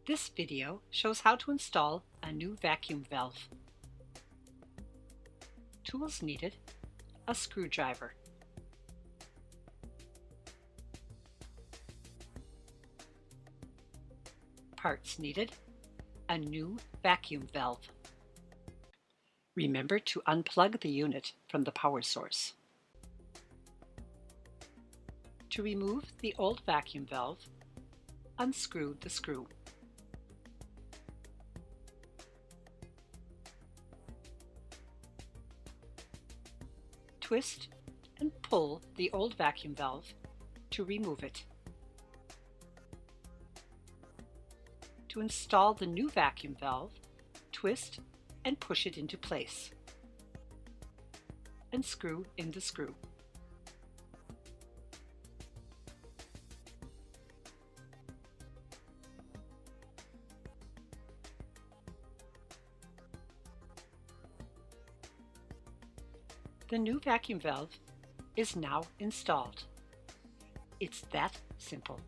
This video shows how to install a new vacuum valve. Tools needed: a screwdriver, parts needed: a new vacuum valve. Remember to unplug the unit from the power source. To remove the old vacuum valve, unscrew the screw. Twist and pull the old vacuum valve to remove it. To install the new vacuum valve, twist and push it into place, and screw in the screw. The new vacuum valve is now installed. It's that simple.